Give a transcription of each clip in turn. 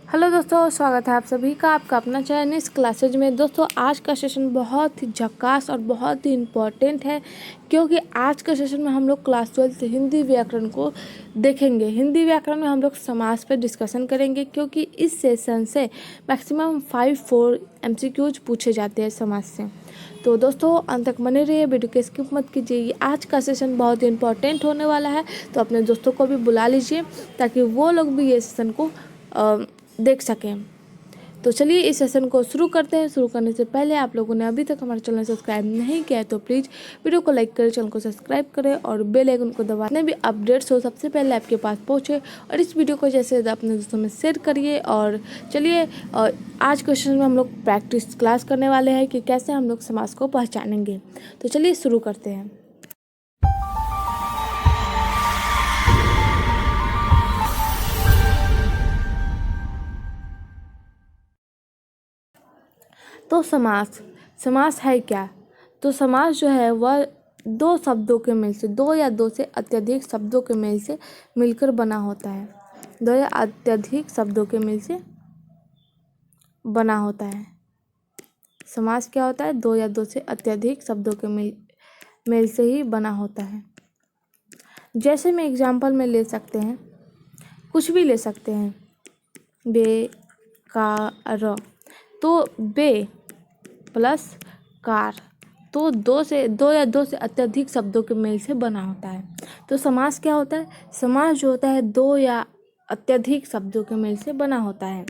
Hello दोस्तों, स्वागत है आप सभी का आपका अपना चैनल इस क्लासेज में। दोस्तों, आज का सेशन बहुत ही झकास और बहुत ही इम्पोर्टेंट है, क्योंकि आज का सेशन में हम लोग क्लास 12 हिंदी व्याकरण को देखेंगे। हिंदी व्याकरण में हम लोग समास पर डिस्कशन करेंगे, क्योंकि इस सेशन से मैक्सिमम 5-4 MCQs पूछे जाते हैं समास से। तो दोस्तों, अंत तक बने रहिए, वीडियो को स्किप मत कीजिए। आज का सेशन बहुत ही इंपॉर्टेंट होने वाला है, तो अपने दोस्तों को भी बुला लीजिए ताकि वो लोग भी ये सेशन को देख सकें। तो चलिए इस सेशन को शुरू करते हैं। शुरू करने से पहले आप लोगों ने अभी तक हमारे चैनल सब्सक्राइब नहीं किया है तो प्लीज़ वीडियो को लाइक करें, चैनल को सब्सक्राइब करें और बेल आइकन को दबाने भी अपडेट्स हो सबसे पहले आपके पास पहुंचे। और इस वीडियो को जैसे अपने दोस्तों में शेयर करिए। और चलिए आज के सेशन में हम लोग प्रैक्टिस क्लास करने वाले हैं कि कैसे हम लोग समास को पहचानेंगे। तो चलिए शुरू करते हैं। तो समास है क्या? तो समास जो है वह दो शब्दों के मेल से, दो या दो से अत्यधिक शब्दों के मेल से मिलकर बना होता है। दो या अत्यधिक शब्दों के मेल से बना होता है। समास क्या होता है? दो या दो से अत्यधिक शब्दों के मेल से ही बना होता है। जैसे में एग्जाम्पल में ले सकते हैं, कुछ भी ले सकते हैं। बेकार, तो बे प्लस कार, तो दो या दो से अत्यधिक शब्दों के मेल से बना होता है। तो समास क्या होता है? समास जो होता है दो या अत्यधिक शब्दों के मेल से बना होता है,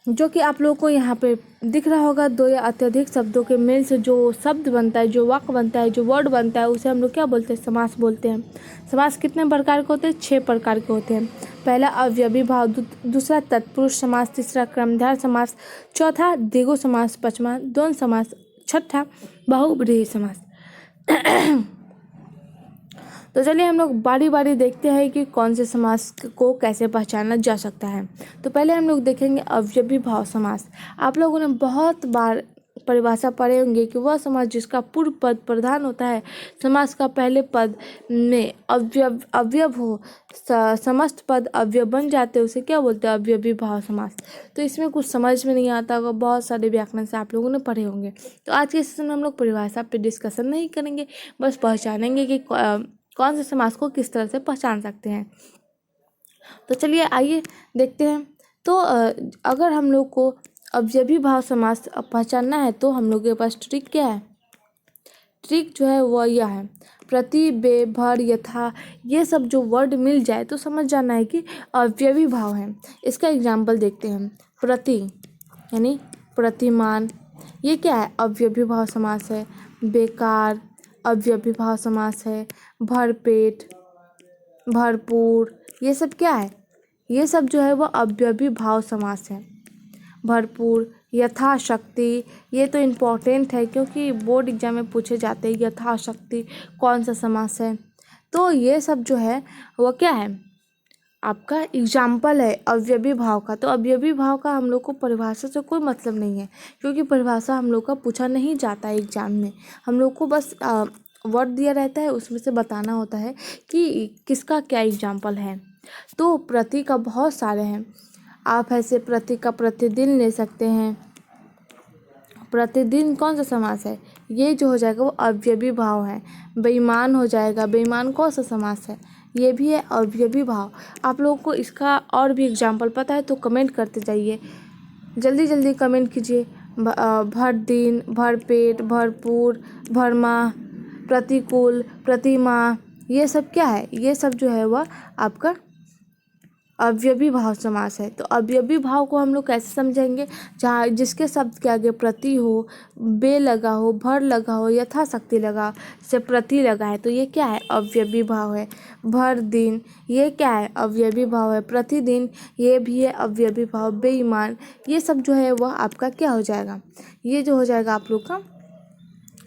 जो कि आप लोगों को यहाँ पे दिख रहा होगा। दो या अत्यधिक शब्दों के मेल से जो शब्द बनता है, जो वाक्य बनता है, जो वर्ड बनता है, उसे हम लोग क्या बोलते हैं? समास बोलते हैं। समास कितने प्रकार के होते हैं? 6 प्रकार के होते हैं। पहला अव्ययी भाव, दूसरा तत्पुरुष समास, तीसरा क्रमधार समास, चौथा द्विगु समास, पांचवा द्वंद्व समास, छठा बहुब्रीहि समास। तो चलिए हम लोग बारी बारी देखते हैं कि कौन से समास को कैसे पहचाना जा सकता है। तो पहले हम लोग देखेंगे अव्ययी भाव समास। आप लोगों ने बहुत बार परिभाषा पढ़े होंगे कि वह समास जिसका पूर्व पद प्रधान होता है, समास का पहले पद में अवयव हो, समस्त पद अवयव बन जाते हैं, उसे क्या बोलते हैं? अव्ययी भाव समास। तो इसमें कुछ समझ में नहीं आता होगा, बहुत सारे व्याकरण से आप लोगों ने पढ़े होंगे। तो आज के सेशन में हम लोग परिभाषा पे डिस्कशन नहीं करेंगे, बस पहचानेंगे कि कौन से समास को किस तरह से पहचान सकते हैं। तो चलिए आइए देखते हैं। तो अगर हम लोग को अव्ययी भाव समास पहचानना है तो हम लोग के पास ट्रिक क्या है? ट्रिक जो है वह यह है, प्रति, बे, भर, यथा, ये सब जो वर्ड मिल जाए तो समझ जाना है कि अव्ययी भाव है। इसका एग्जाम्पल देखते हैं। प्रति यानी प्रतिमान, ये क्या है? अव्ययी भाव समास है। बेकार अव्ययी भाव समास है। भरपेट, भरपूर, ये सब क्या है? ये सब जो है वह अव्ययी भाव समास है। भरपूर, यथाशक्ति, ये तो इम्पोर्टेंट है क्योंकि बोर्ड एग्जाम में पूछे जाते हैं यथाशक्ति कौन सा समास है। तो ये सब जो है वह क्या है? आपका एग्जाम्पल है अव्ययी भाव का। तो अव्ययी भाव का हम लोग को परिभाषा से कोई मतलब नहीं है, क्योंकि परिभाषा हम लोग का पूछा नहीं जाता है एग्जाम में। हम लोग को बस वर्ड दिया रहता है, उसमें से बताना होता है कि किसका क्या एग्जाम्पल है। तो प्रति का बहुत सारे हैं। आप ऐसे प्रति का प्रतिदिन ले सकते हैं। प्रतिदिन कौन सा समास है? ये जो हो जाएगा वो अव्ययी भाव है। बेईमान हो जाएगा, बेईमान कौन सा समास है? ये भी है अव्ययी भाव। आप लोगों को इसका और भी एग्जाम्पल पता है तो कमेंट करते जाइए, जल्दी जल्दी कमेंट कीजिए। भर दिन, भरपेट, भरपूर, भरमाह, प्रतिकूल, प्रतिमाह, ये सब क्या है? ये सब जो है वह आपका अव्ययी भाव समास है। तो अव्ययी भाव को हम लोग कैसे समझेंगे? जहाँ जिसके शब्द के आगे प्रति हो, बे लगा हो, भर लगा हो, यथाशक्ति लगा से प्रति लगा है, तो ये क्या है? अव्ययी भाव है। भर दिन, ये क्या है? अव्ययी भाव है। प्रतिदिन, ये भी है अव्ययी भाव। बेईमान, ये सब जो है वह आपका क्या हो जाएगा? ये जो हो जाएगा आप लोग का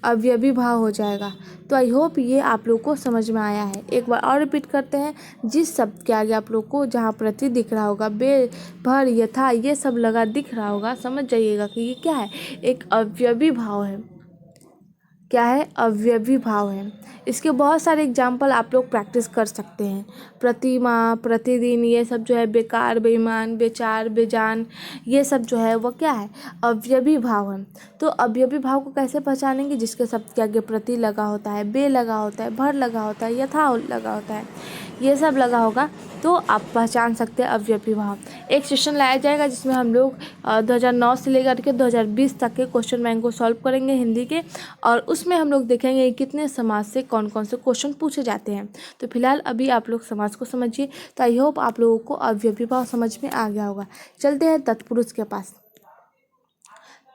अव्ययी भाव हो जाएगा। तो आई होप ये आप लोग को समझ में आया है। एक बार और रिपीट करते हैं। जिस शब्द के आगे आप लोग को जहाँ प्रति दिख रहा होगा, बे, भर, यथा, ये सब लगा दिख रहा होगा, समझ जाइएगा कि ये क्या है? एक अव्ययी भाव है। क्या है, अवयवी भाव है। इसके बहुत सारे एग्जाम्पल आप लोग प्रैक्टिस कर सकते हैं। प्रतिमा, प्रतिदिन, ये सब जो है बेकार, बेईमान, बेचार, बेजान, ये सब जो है वो क्या है, अवयवी भाव है। तो अवयवी भाव को कैसे पहचानेंगे, जिसके शब्द के आगे प्रति लगा होता है, बे लगा होता है, भर लगा होता है, यथा लगा होता है, ये सब लगा होगा तो आप पहचान सकते हैं अवयवी भाव। एक सेशन लाया जाएगा जिसमें हम लोग 2009 से लेकर के 2020 तक के क्वेश्चन बैंक को सॉल्व करेंगे हिंदी के, और उसमें हम लोग देखेंगे कितने समाज से कौन कौन से क्वेश्चन पूछे जाते हैं। तो फिलहाल अभी आप लोग समाज को समझिए। तो आई होप आप लोगों को अवयवी भाव समझ में आ गया होगा। चलते हैं तत्पुरुष के पास।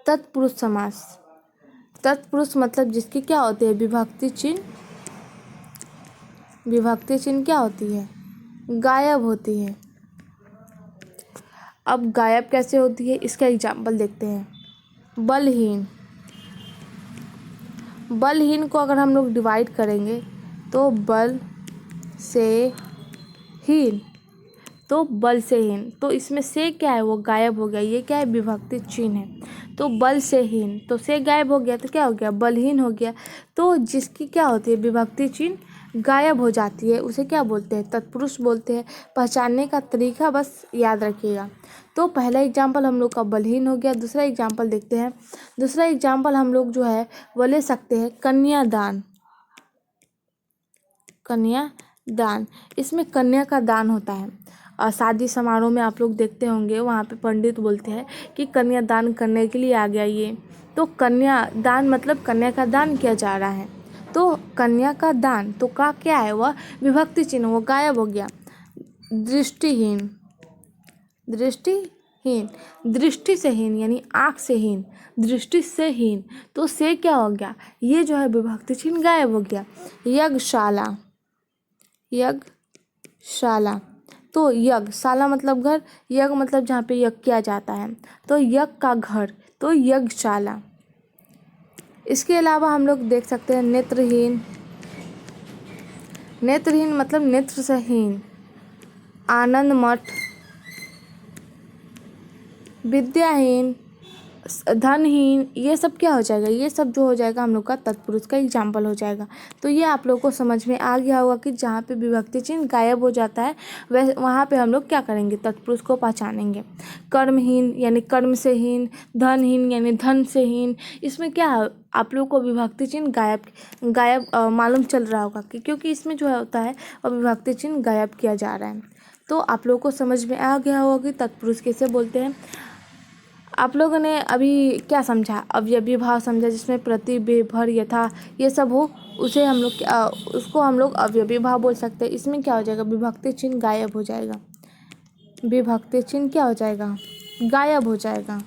तत्पुरुष समास। तत्पुरुष मतलब जिसकी क्या होती है, विभक्ति चिन्ह। विभक्ति चिन्ह क्या होती है, गायब होती है। अब गायब कैसे होती है, इसका एग्जाम्पल देखते हैं। बलहीन। बलहीन को अगर हम लोग डिवाइड करेंगे तो बल से हीन, तो बल से हीन, तो इसमें से क्या है, वो गायब हो गया। ये क्या है, विभक्ति चिन्ह है। तो बल से हीन, तो से गायब हो गया तो क्या हो गया, बलहीन हो गया। तो जिसकी क्या होती है, विभक्ति चिन्ह गायब हो जाती है, उसे क्या बोलते हैं, तत्पुरुष बोलते हैं। पहचानने का तरीका बस याद रखिएगा। तो पहला एग्जाम्पल हम लोग का बलहीन हो गया। दूसरा एग्जाम्पल देखते हैं। दूसरा एग्जाम्पल हम लोग जो है वो ले सकते हैं कन्यादान। कन्यादान, इसमें कन्या का दान होता है। शादी समारोह में आप लोग देखते होंगे, वहाँ पे पंडित बोलते हैं कि कन्यादान करने के लिए आ गया ये। तो कन्यादान मतलब कन्या का दान किया जा रहा है। तो कन्या का दान, तो का क्या है, वह विभक्ति चिन्ह, वो गायब हो गया। दृष्टिहीन। दृष्टिहीन, दृष्टि से हीन यानी आँख से हीन, दृष्टि से हीन, तो से क्या हो गया, ये जो है विभक्ति चिन्ह गायब हो गया। यज्ञशाला। यज्ञशाला, तो यज्ञ, शाला मतलब घर, यज्ञ मतलब जहाँ पे यज्ञ किया जाता है, तो यज्ञ का घर, तो यज्ञशाला। इसके अलावा हम लोग देख सकते हैं नेत्रहीन। नेत्रहीन मतलब नेत्र से हीन। आनंद मठ। विद्याहीन, धनहीन, ये सब क्या हो जाएगा, ये सब जो हो जाएगा हम लोग का तत्पुरुष का एग्जाम्पल हो जाएगा। तो ये आप लोग को समझ में आ गया होगा कि जहाँ पे विभक्ति चिन्ह गायब हो जाता है वह वहाँ पे हम लोग क्या करेंगे, तत्पुरुष को पहचानेंगे। कर्महीन यानी कर्म से हीन, धनहीन यानी धन से हीन, इसमें क्या है, आप लोग को विभक्ति चिन्ह गायब मालूम चल रहा होगा कि क्योंकि इसमें जो होता है और विभक्ति चिन्ह गायब किया जा रहा है। तो आप लोग को समझ में आ गया होगा कि तत्पुरुष किसे बोलते हैं। आप लोगों ने अभी क्या समझा, अवयवी भाव समझा, जिसमें प्रति, बे, भर, यथा ये सब हो, उसे हम लोग उसको हम लोग अवयवी भाव बोल सकते हैं। इसमें क्या हो जाएगा, विभक्ति चिन्ह गायब हो जाएगा। विभक्ति चिन्ह क्या हो जाएगा, गायब हो जाएगा।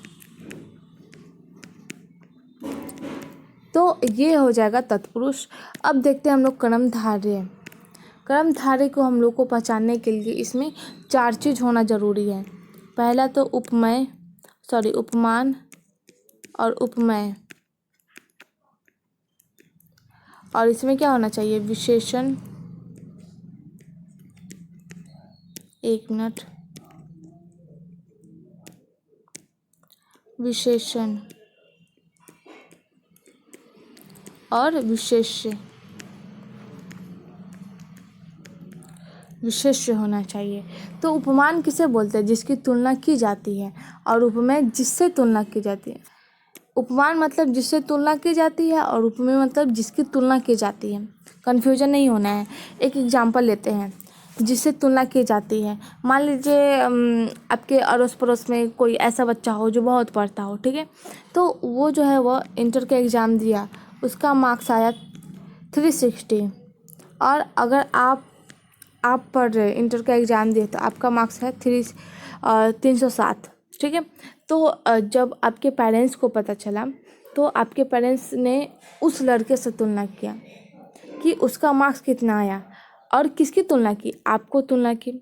तो ये हो जाएगा तत्पुरुष। अब देखते हैं हम लोग कर्मधारय। कर्मधारय को हम लोग को पहचानने के लिए इसमें 4 चीज़ होना ज़रूरी है। पहला तो उपमान और उपमेय, और इसमें क्या होना चाहिए, विशेषण। एक मिनट, विशेषण और विशेष्य। विशेष्य होना चाहिए। तो उपमान किसे बोलते हैं, जिसकी तुलना की जाती है, और उपमेय जिससे तुलना की जाती है। उपमान मतलब जिससे तुलना की जाती है, और उपमेय मतलब जिसकी तुलना की जाती है। कन्फ्यूजन नहीं होना है। एक एग्जाम्पल लेते हैं, जिससे तुलना की जाती है। मान लीजिए आपके अड़ोस पड़ोस में कोई ऐसा बच्चा हो जो बहुत पढ़ता हो, ठीक है, तो वो जो है वो इंटर का एग्ज़ाम दिया, उसका मार्क्स आया 360, और अगर आप पढ़ रहे इंटर का एग्ज़ाम दिए तो आपका मार्क्स है 307, ठीक है। तो जब आपके पेरेंट्स को पता चला तो आपके पेरेंट्स ने उस लड़के से तुलना किया कि उसका मार्क्स कितना आया, और किसकी तुलना की, आपको तुलना की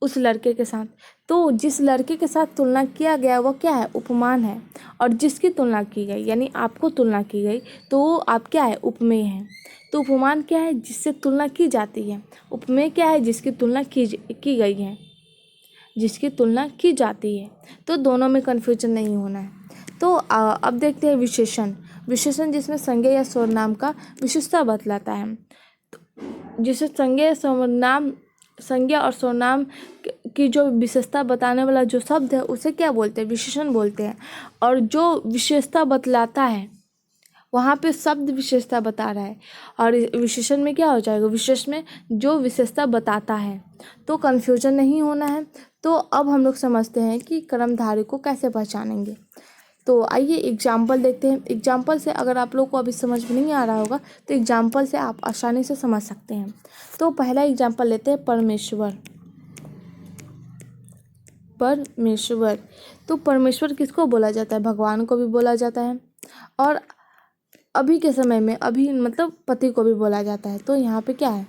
उस लड़के के साथ। तो जिस लड़के के साथ तुलना किया गया वो क्या है, उपमान है, और जिसकी तुलना की गई यानी आपको तुलना की गई तो वो आप क्या है, उपमेय है। तो उपमान क्या है, जिससे तुलना की जाती है। उपमेय क्या है, जिसकी तुलना की गई है, जिसकी तुलना की जाती है। तो दोनों में कन्फ्यूजन नहीं होना है। तो अब देखते हैं विशेषण। विशेषण जिसमें संज्ञा या सर्वनाम का विशेषता बतलाता है। जिसे संज्ञा और सर्वनाम की जो विशेषता बताने वाला जो शब्द है उसे क्या बोलते हैं, विशेषण बोलते हैं। और जो विशेषता बतलाता है वहाँ पे शब्द विशेषता बता रहा है, और विशेषण में क्या हो जाएगा, विशेष में जो विशेषता बताता है। तो कन्फ्यूजन नहीं होना है। तो अब हम लोग समझते हैं कि कर्मधारय को कैसे पहचानेंगे। तो आइए एग्जाम्पल देखते हैं। एग्जाम्पल से अगर आप लोग को अभी समझ में नहीं आ रहा होगा तो एग्जाम्पल से आप आसानी से समझ सकते हैं। तो पहला एग्जाम्पल लेते हैं, परमेश्वर। परमेश्वर, तो परमेश्वर किसको बोला जाता है, भगवान को भी बोला जाता है, और अभी के समय में अभी मतलब पति को भी बोला जाता है। तो यहाँ पे क्या है,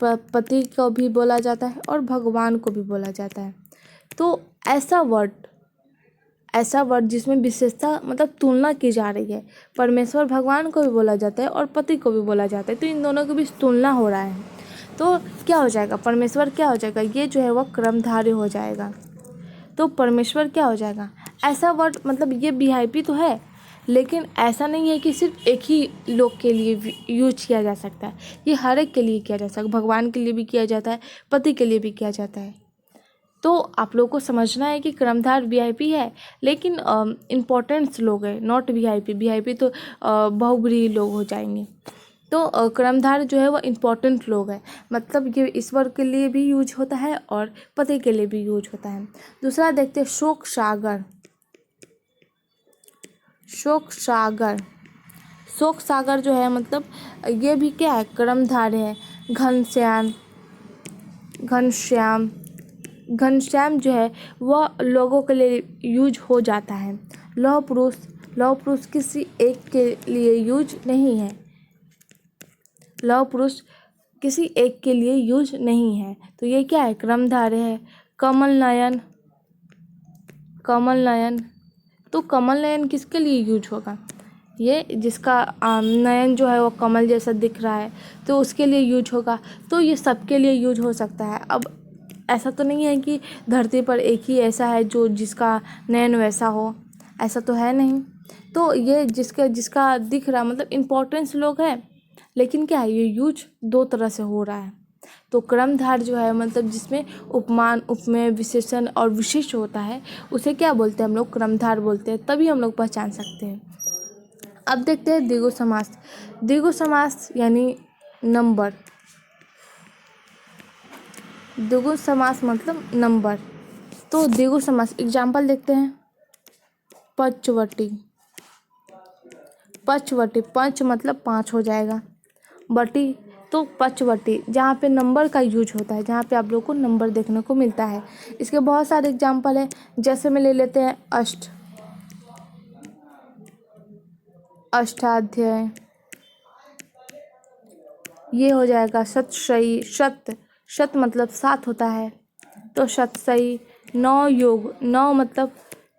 पति को भी बोला जाता है और भगवान को भी बोला जाता है। तो ऐसा वर्ड जिसमें विशेषता मतलब तुलना की जा रही है, परमेश्वर भगवान को भी बोला जाता है और पति को भी बोला जाता है, तो इन दोनों के बीच तुलना हो रहा है। तो क्या हो जाएगा, परमेश्वर क्या हो जाएगा, ये जो है वह कर्मधारय हो जाएगा। तो परमेश्वर क्या हो जाएगा, ऐसा वर्ड मतलब ये वीआईपी तो है, लेकिन ऐसा नहीं है कि सिर्फ एक ही लोग के लिए यूज किया जा सकता है, ये हर एक के लिए किया जा सकता है। भगवान के लिए भी किया जाता है, पति के लिए भी किया जाता है। तो आप लोग को समझना है कि कर्मधार वीआईपी है, लेकिन इम्पोर्टेंट्स लोग हैं, नॉट वीआईपी। वीआईपी तो बहुब्रीही लोग हो जाएंगे। तो कर्मधार जो है वो इम्पोर्टेंट लोग है, मतलब ये ईश्वर के लिए भी यूज होता है और पति के लिए भी यूज होता है। दूसरा देखते हैं, शोक सागर। शोक सागर, शोक सागर जो है मतलब ये भी क्या है, कर्मधारय है। घनश्याम, घनश्याम, घनश्याम जो है वह लोगों के लिए यूज हो जाता है। लौह पुरुष, लौह पुरुष किसी एक के लिए यूज नहीं है, लौह पुरुष किसी एक के लिए यूज नहीं है, तो ये क्या है, कर्मधारय है। कमल नयन, कमल नयन, तो कमल नयन किसके लिए यूज होगा, ये जिसका नयन जो है वो कमल जैसा दिख रहा है तो उसके लिए यूज होगा। तो ये सबके लिए यूज हो सकता है। अब ऐसा तो नहीं है कि धरती पर एक ही ऐसा है जो जिसका नयन वैसा हो, ऐसा तो है नहीं। तो ये जिसका दिख रहा मतलब इम्पोर्टेंस लोग है, लेकिन क्या है, ये यूज दो तरह से हो रहा है। तो कर्मधार जो है मतलब जिसमें उपमान, उपमेय, विशेषण और विशेष होता है उसे क्या बोलते हैं हम लोग, कर्मधार बोलते हैं, तभी हम लोग पहचान सकते हैं। अब देखते हैं द्विगु समास। द्विगु समास यानी नंबर, द्विगु समास मतलब नंबर। तो द्विगु समास एग्जाम्पल देखते हैं, पंचवटी। पंचवटी, पंच मतलब 5 हो जाएगा, वटी तो पंचवटी, जहाँ पे नंबर का यूज होता है, जहाँ पे आप लोग को नंबर देखने को मिलता है। इसके बहुत सारे एग्जाम्पल है, जैसे में ले लेते हैं अष्ट, अष्टाध्याय, ये हो जाएगा शतशयी, शत मतलब 7 होता है तो शतशयी। 9 योग, 9 मतलब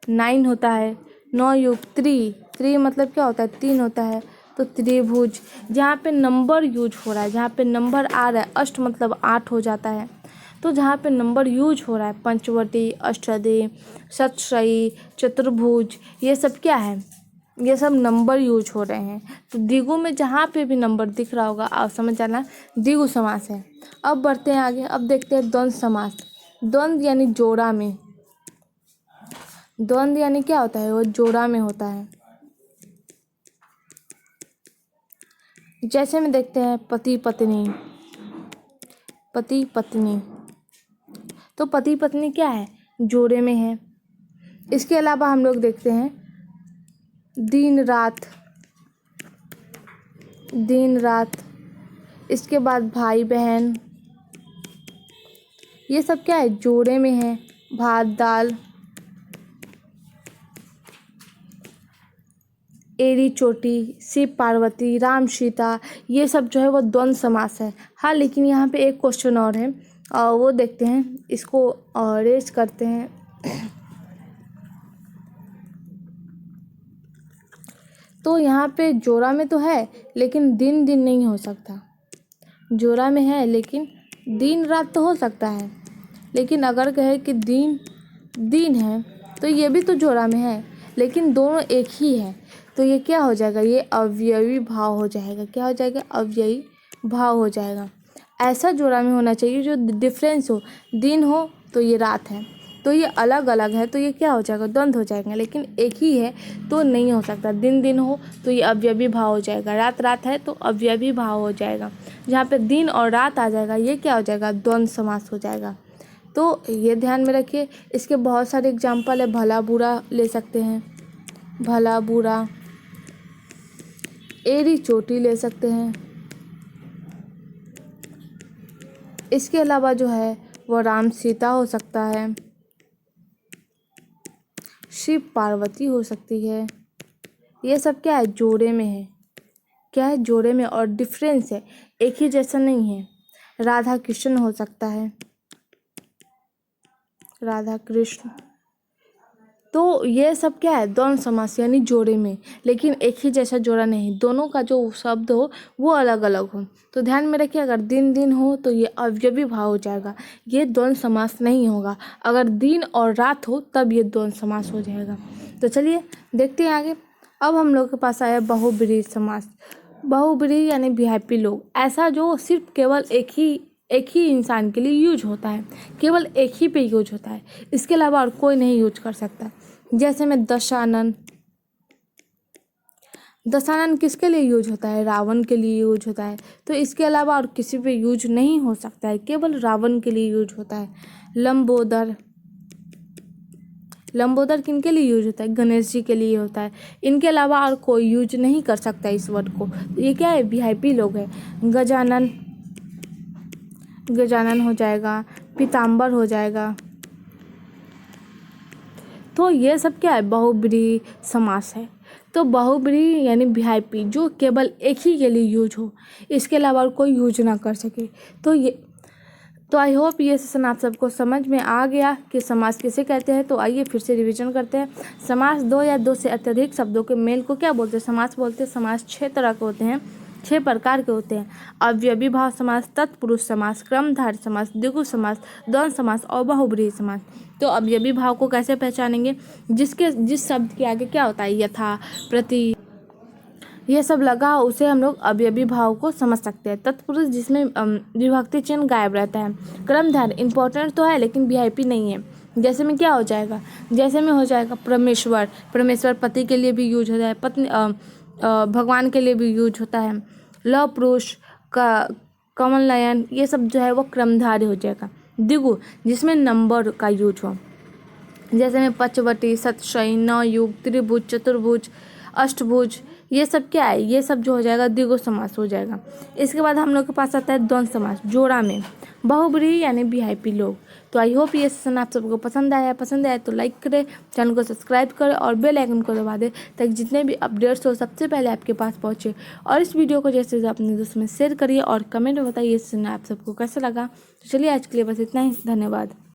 9 होता है, 9 योग। त्रि मतलब क्या होता है, 3 होता है तो त्रिभुज, जहाँ पे नंबर यूज हो रहा है, जहाँ पे नंबर आ रहा है, अष्ट मतलब 8 हो जाता है। तो जहाँ पे नंबर यूज हो रहा है, पंचवटी, अष्टाध्यायी, शतशयी, चतुर्भुज, ये सब क्या है, ये सब नंबर यूज हो रहे हैं। तो द्विगु में जहाँ पे भी नंबर दिख रहा होगा आप समझ जाना द्विगु समास है। अब बढ़ते हैं आगे, अब देखते हैं द्वंद्व समास। द्वंद्व यानी जोड़ा में, द्वंद्व यानी क्या होता है, वो जोड़ा में होता है। जैसे में देखते हैं पति पत्नी, पति पत्नी, तो पति पत्नी क्या है, जोड़े में है। इसके अलावा हम लोग देखते हैं दिन रात, दिन रात, इसके बाद भाई बहन, ये सब क्या है, जोड़े में है। भात दाल, एड़ी चोटी, शिव पार्वती, राम सीता, ये सब जो है वो द्वंद्व समास है। हाँ, लेकिन यहाँ पे एक क्वेश्चन और है, वो देखते हैं, इसको रेज करते हैं। तो यहाँ पे जोड़ा में तो है लेकिन दिन दिन नहीं हो सकता, जोड़ा में है लेकिन दिन रात तो हो सकता है। लेकिन अगर कहे कि दिन दिन है तो ये भी तो जोड़ा में है, लेकिन दोनों एक ही है, तो ये क्या हो जाएगा, ये अवयवी भाव हो जाएगा। क्या हो जाएगा, अवयवी भाव हो जाएगा। ऐसा जोड़ा में होना चाहिए जो डिफरेंस हो, दिन हो तो ये रात है, तो ये अलग अलग है तो ये क्या हो जाएगा, द्वंद्व हो जाएगा। लेकिन एक ही है तो नहीं हो सकता, दिन दिन हो तो ये अवयवी भाव हो जाएगा, रात रात है तो अवयवी भाव हो जाएगा। जहाँ पे दिन और रात आ जाएगा ये क्या हो जाएगा, द्वंद्व समास हो जाएगा। तो ये ध्यान में रखिए। इसके बहुत सारे एग्जाम्पल है, भला बुरा ले सकते हैं, भला बुरा, एड़ी चोटी ले सकते हैं। इसके अलावा जो है वो राम सीता हो सकता है, शिव पार्वती हो सकती है। ये सब क्या है, जोड़े में है। क्या है, जोड़े में, और डिफरेंस है, एक ही जैसा नहीं है। राधा कृष्ण हो सकता है, राधा कृष्ण। तो ये सब क्या है, द्वंद्व समास यानी जोड़े में, लेकिन एक ही जैसा जोड़ा नहीं, दोनों का जो शब्द हो वो अलग अलग हो। तो ध्यान में रखिए, अगर दिन दिन हो तो ये अवयवी भाव हो जाएगा, ये द्वंद्व समास नहीं होगा। अगर दिन और रात हो तब ये द्वंद्व समास हो जाएगा। तो चलिए देखते हैं आगे। अब हम लोग के पास आया बहुब्रीहि समास। बहुब्रीहि यानी वीआईपी लोग, ऐसा जो सिर्फ केवल एक ही इंसान के लिए यूज होता है, केवल एक ही पे यूज होता है, इसके अलावा और कोई नहीं यूज कर सकता। जैसे में दशानन, दशानन किसके लिए यूज होता है, रावण के लिए यूज होता है, तो इसके अलावा और किसी पे यूज नहीं हो सकता है, केवल रावण के लिए यूज होता है। लंबोदर, लंबोदर किनके लिए यूज होता है, गणेश जी के लिए होता है, इनके अलावा और कोई यूज नहीं कर सकता इस वर्ड को। ये क्या है, वीआईपी लोग हैं। गजानन, गजानन हो जाएगा, पीताम्बर हो जाएगा। तो ये सब क्या है, बहुब्रीहि समास है। तो बहुब्रीहि यानी वीआईपी, जो केवल एक ही के लिए यूज हो, इसके अलावा और कोई यूज ना कर सके। तो आई होप ये सेशन आप सबको समझ में आ गया कि समास किसे कहते हैं। तो आइए फिर से रिवीजन करते हैं। समास दो या दो से अत्यधिक शब्दों के मेल को क्या बोलते हैं, समास बोलते हैं। समास 6 तरह के होते हैं, 6 प्रकार के होते हैं। अव्ययी भाव समास, तत्पुरुष समास, क्रमधारय समास, द्विगु समास, द्वंद्व समास और बहुब्रीहि समास। तो अव्ययी भाव को कैसे पहचानेंगे, जिस शब्द के आगे क्या होता है, यथा, प्रति, ये सब लगा उसे हम लोग अव्ययी भाव को समझ सकते हैं। तत्पुरुष जिसमें विभक्ति चिन्ह गायब रहता है। क्रमधारय इंपॉर्टेंट तो है लेकिन वीआईपी नहीं है। जैसे में क्या हो जाएगा, जैसे में हो जाएगा परमेश्वर, परमेश्वर पति के लिए भी यूज होता है, पत्नी भगवान के लिए भी यूज होता है। लव पुरुष का, कमल नयन, ये सब जो है वो क्रमधारय हो जाएगा। द्विगु जिसमें नंबर का यूज हो, जैसे में पंचवटी, सतशयी, नवयुग, त्रिभुज, चतुर्भुज, अष्टभुज, ये सब क्या है, ये सब जो हो जाएगा द्विगु समास हो जाएगा। इसके बाद हम लोग के पास आता है द्वंद्व समास, जोड़ा में। बहुब्रीहि यानी वीआईपी लोग। तो आई होप ये सेशन आप सबको पसंद आया तो लाइक करें, चैनल को सब्सक्राइब करें और बेल आइकन को दबा दें ताकि जितने भी अपडेट्स हो सबसे पहले आपके पास पहुँचे। और इस वीडियो को जैसे अपने दोस्तों में शेयर करिए और कमेंट में बताइए ये सेशन आप सबको कैसा लगा। तो चलिए आज के लिए बस इतना ही, धन्यवाद।